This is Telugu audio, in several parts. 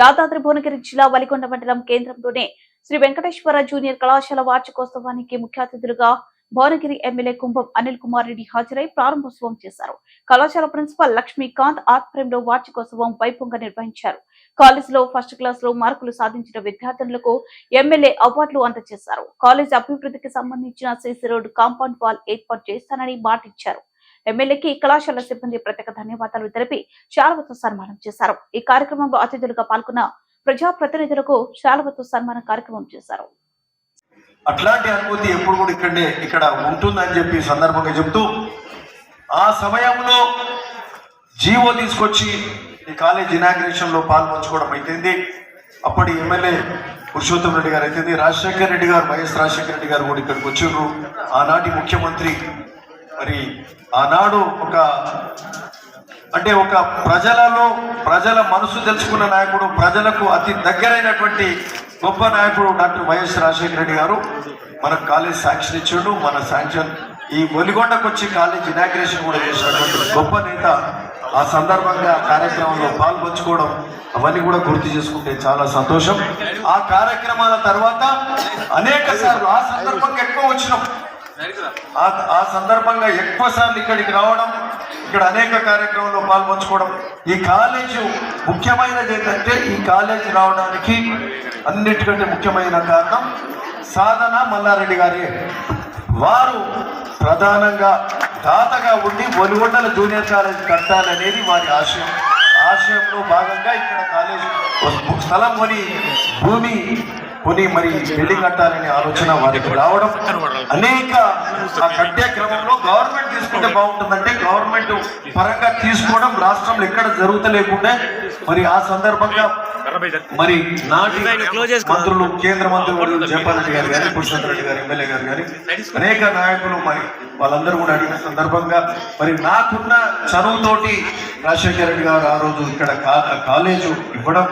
యాదాద్రి భువనగిరి జిల్లా వలిగొండ మండలం కేంద్రంలోనే శ్రీ వెంకటేశ్వర జూనియర్ కళాశాల వార్షికోత్సవానికి ముఖ్య అతిథులుగా భువనగిరి ఎమ్మెల్యే కుంభం అనిల్ కుమార్ రెడ్డి హాజరై ప్రారంభోత్సవం చేశారు. కళాశాల ప్రిన్సిపల్ లక్ష్మీకాంత్ ఆధ్వర్యంలో వార్షికోత్సవం వైభవంగా నిర్వహించారు. కాలేజీలో ఫస్ట్ క్లాస్ లో మార్కులు సాధించిన విద్యార్థులకు ఎమ్మెల్యే అవార్డులు అందజేశారు. కాలేజ్ అభివృద్ధికి సంబంధించిన సీసీ రోడ్డు కాంపౌండ్ వాల్ ఏర్పాటు చేస్తానని మాటిచ్చారు. ఎమ్మెల్యేకి కళాశాల సిబ్బంది ప్రత్యేక ధన్యవాదాలు తెలిపి శాలువతో సన్మానం చేశారు. ఈ కార్యక్రమంలో అతిథులుగా పాల్గొన్న ప్రజాప్రతినిధులకు శాలువతో సన్మాన కార్యక్రమం చేశారు. అట్లాంటి అనుభూతి ఎప్పుడు కూడా ఇక్కడ ఉంటుందని చెప్పి సందర్భంగా చెప్తూ, ఆ సమయంలో జీవో తీసుకొచ్చి ఈ కాలేజ్ ఇనాగ్రేషన్ లో పాల్పంచుకోవడం అయితేంది. అప్పటి ఎమ్మెల్యే పురుషోత్తం రెడ్డి గారు అయితేంది, రాజశేఖర రెడ్డి గారు, వైఎస్ రాజశేఖర రెడ్డి గారు కూడా ఇక్కడికి వచ్చిండ్రు. ఆనాటి ముఖ్యమంత్రి మరి ఆనాడు ఒక ప్రజల మనసు తెలుసుకున్న నాయకుడు, ప్రజలకు అతి దగ్గరైనటువంటి గొప్ప నాయకుడు డాక్టర్ వైఎస్ రాజశేఖర రెడ్డి గారు మనకు కాలేజ్ శాంక్షన్ ఇచ్చాడు. మన శాంక్షన్ ఈ ఒలిగొండకు వచ్చి కాలేజ్ ఇనాగ్రేషన్ కూడా చేసినటువంటి గొప్ప నేత. ఆ సందర్భంగా కార్యక్రమంలో పాల్పంచుకోవడం అవన్నీ కూడా గుర్తు చేసుకుంటే చాలా సంతోషం. ఆ కార్యక్రమాల తర్వాత అనేక సార్లు ఆ సందర్భంగా ఎక్కువ వచ్చినాం. ఆ సందర్భంగా ఎక్కువ సార్లు ఇక్కడికి రావడం, ఇక్కడ అనేక కార్యక్రమాల్లో పాల్పంచుకోవడం. ఈ కాలేజీ ముఖ్యమైనది ఏంటంటే, ఈ కాలేజీ రావడానికి అన్నిటికంటే ముఖ్యమైన కారణం సాధన మల్లారెడ్డి గారే. వారు ప్రధానంగా దాతగా ఉండి ఒలిగొండల జూనియర్ కాలేజ్ కట్టాలనేది వారి ఆశయంలో భాగంగా ఇక్కడ కాలేజ్ స్థలం భూమి కొని మరి బిల్డింగ్ కట్టాలనే ఆలోచన వారికి రావడం. అనేక ఆ కట్టే క్రమంలో గవర్నమెంట్ తీసుకుంటే బాగుంటుందంటే గవర్నమెంట్ పరంగా తీసుకోవడం రాష్ట్రంలో ఎక్కడ జరుగుతలేకుండా మరి ఆ సందర్భంగా మరి నాటి మంత్రులు, కేంద్ర మంత్రులు జయపాల్ రెడ్డి గారు కానీ, పురుషోత్తం రెడ్డి గారు, ఎమ్మెల్యే గారు కానీ, అనేక నాయకులు మరి వాళ్ళందరూ కూడా అడిగిన సందర్భంగా మరి నాకున్న చదువుతోటి రాజశేఖర రెడ్డి గారు ఆ రోజు ఇక్కడ కాలేజు ఇవ్వడం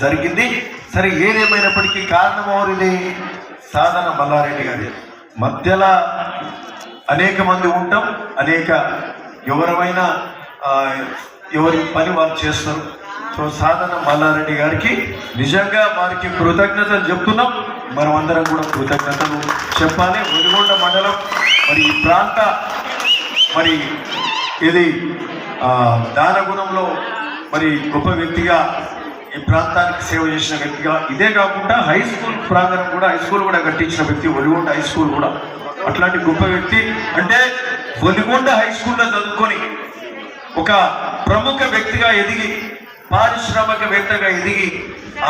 జరిగింది. సరే, ఏదేమైనప్పటికీ కారణం ఎవరిది? సాధన మల్లారెడ్డి గారి. మధ్యలో అనేక మంది ఉంటాం, ఎవరి పని వాళ్ళు చేస్తారు. సో సాధన మల్లారెడ్డి గారికి నిజంగా వారికి కృతజ్ఞతలు చెప్తున్నాం. మనం అందరం కూడా కృతజ్ఞతలు చెప్పాలి. ఒలిగొండ మండలం మరి ఈ ప్రాంత మరి ఇది దానగుణంలో మరి గొప్ప వ్యక్తిగా, ఈ ప్రాంతానికి సేవ చేసిన వ్యక్తిగా, ఇదే కాకుండా హై స్కూల్ కూడా కట్టించిన వ్యక్తి, ఒలిగొండ హై స్కూల్ కూడా. అట్లాంటి గొప్ప వ్యక్తి అంటే ఒలిగొండ హై స్కూల్లో చదువుకొని ఒక ప్రముఖ వ్యక్తిగా ఎదిగి, పారిశ్రామికవేత్తగా ఎదిగి,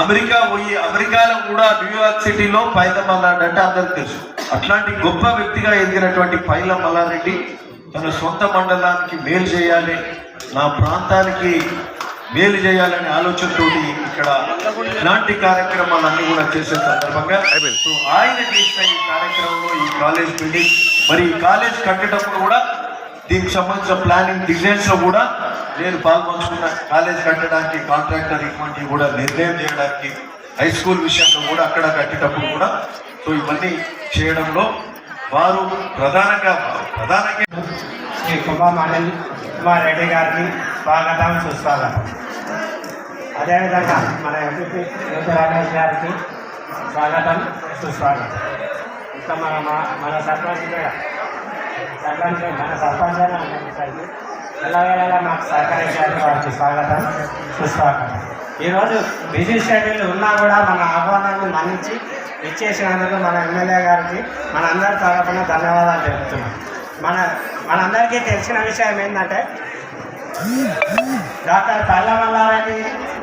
అమెరికాలో కూడా న్యూయార్క్ సిటీలో పైలం మల్లారెడ్డి అంటే అందరికి తెలుసు. అట్లాంటి గొప్ప వ్యక్తిగా ఎదిగినటువంటి పైలం మల్లారెడ్డి తన సొంత మండలానికి మేలు చేయాలి, నా ప్రాంతానికి మేలు చేయాలనే ఆలోచనతోటి ఇక్కడ ఇలాంటి కార్యక్రమాలన్నీ కూడా చేసే సందర్భంగా ఆయన చేసిన ఈ కార్యక్రమంలో ఈ కాలేజ్ బిల్డింగ్ మరి ఈ కాలేజ్ కట్టేటప్పుడు కూడా దీనికి సంబంధించిన ప్లానింగ్ డిజైన్స్ లో కూడా నేను పాల్పంచుకున్న. కాలేజ్ కట్టడానికి కాంట్రాక్టర్ ఇటువంటివి కూడా నిర్ణయం చేయడానికి, హై స్కూల్ విషయంలో కూడా అక్కడ కట్టేటప్పుడు కూడా సో ఇవన్నీ చేయడంలో వారు ప్రధానంగా శ్రీ కుంభం అనిల్ కుమార్ రెడ్డి గారికి స్వాగతం, సుస్వాగతం. అదేవిధంగా మన ఎంపీ రమేష్ గారికి స్వాగతం, సుస్వాగతం. ఇంకా మన సర్పంచ్ ఎలాగైనా మాకు సహకరించాలని వారికి స్వాగతం, సుస్వాగతం. ఈరోజు బిజీ షెడ్యూల్ ఉన్నా కూడా మన ఆహ్వానాన్ని మన్నించి ఇచ్చేసినందుకు మన ఎమ్మెల్యే గారికి మనందరి తరఫున ధన్యవాదాలు తెలుపుతున్నాం. మనందరికీ తెలిసిన విషయం ఏంటంటే, డాక్టర్ పైల మల్లారెడ్డి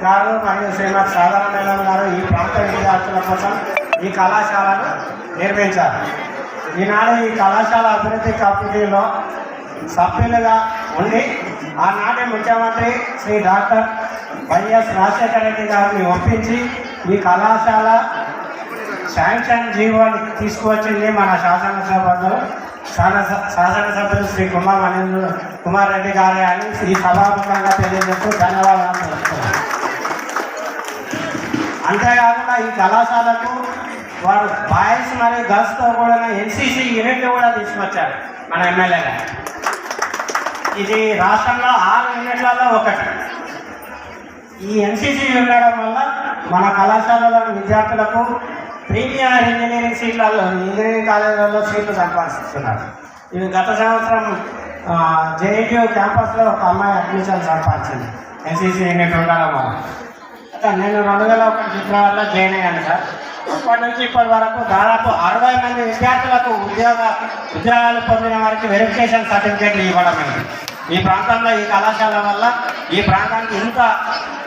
గారు మరియు శ్రీమతి సాధన మేడం గారు ఈ ప్రాంత విద్యార్థుల కోసం ఈ కళాశాలను నిర్మించారు. ఈనాడు ఈ కళాశాల అభివృద్ధి కమిటీలో సభ్యులుగా ఉండి ఆనాటి ముఖ్యమంత్రి శ్రీ డాక్టర్ వైఎస్ రాజశేఖర రెడ్డి గారిని ఒప్పించి ఈ కళాశాల శాంక్షన్ జీవోని తీసుకువచ్చింది మన శాసనసభ్యులు శ్రీ అనిల్ కుమార్ రెడ్డి గారే అని ఈ సభాముఖంగా తెలియజేస్తూ ధన్యవాదాలు తెలుపుతున్నాను. అంతేకాకుండా ఈ కళాశాలకు వారు బాయ్స్ మరియు గర్ల్స్తో కూడా ఎన్సీసీ యూనిట్లు కూడా తీసుకొచ్చారు మన ఎమ్మెల్యే గారు. ఇది రాష్ట్రంలో 6 యూనిట్లలో ఒకటి. ఈ ఎన్సీసీ ఉండడం వల్ల మన కళాశాలలోని విద్యార్థులకు ప్రీమియర్ ఇంజనీరింగ్ సీట్లలో ఇంజనీరింగ్ కాలేజీలలో సీట్లు సంపాదిస్తున్నారు. ఇవి గత సంవత్సరం జేఎన్టీయూ క్యాంపస్లో ఒక అమ్మాయి అడ్మిషన్ సంపాదించింది ఎన్సీసీ యూనిట్ ఉండడం వల్ల. నేను 2001 ఫిబ్రవరిలో జాయిన్ అయ్యాను సార్. అప్పటి నుంచి ఇప్పటి వరకు దాదాపు 60 మంది విద్యార్థులకు ఉద్యోగాలు పొందిన వారికి వెరిఫికేషన్ సర్టిఫికేట్లు ఇవ్వడం అయింది. ఈ ప్రాంతంలో ఈ కళాశాల వల్ల ఈ ప్రాంతానికి ఇంత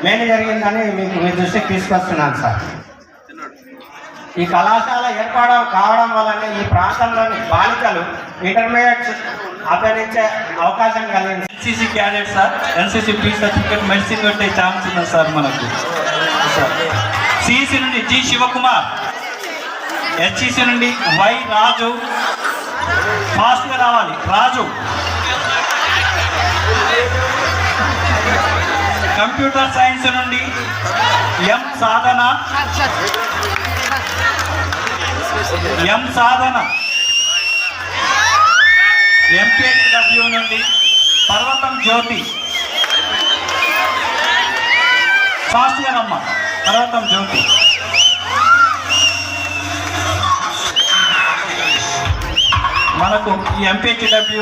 మేలు జరిగిందని మీకు మీ దృష్టికి తీసుకొస్తున్నాను సార్. ఈ కళాశాల ఏర్పాటు కావడం వల్లనే ఈ ప్రాంతంలోని బాలికలు ఇంటర్మీడియట్ అభ్యసించే అవకాశం కలిగింది. NCC cadet sir, NCC free certificate medicine పెట్టే ఛాన్స్ ఉంది సార్ మనకు. సిఈసి నుండి జి శివకుమార్, హెచ్ఈసి నుండి వై రాజు, ఫాస్ట్గా రావాలి రాజు. కంప్యూటర్ సైన్స్ నుండి ఎం సాధన, ఎంపీడబ్ల్యూ నుండి పర్వతం జ్యోతి, ఫాస్ట్గా రమ్మ పర్వతం జ్యోతి. మనకు ఈ ఎంపీడబ్ల్యూ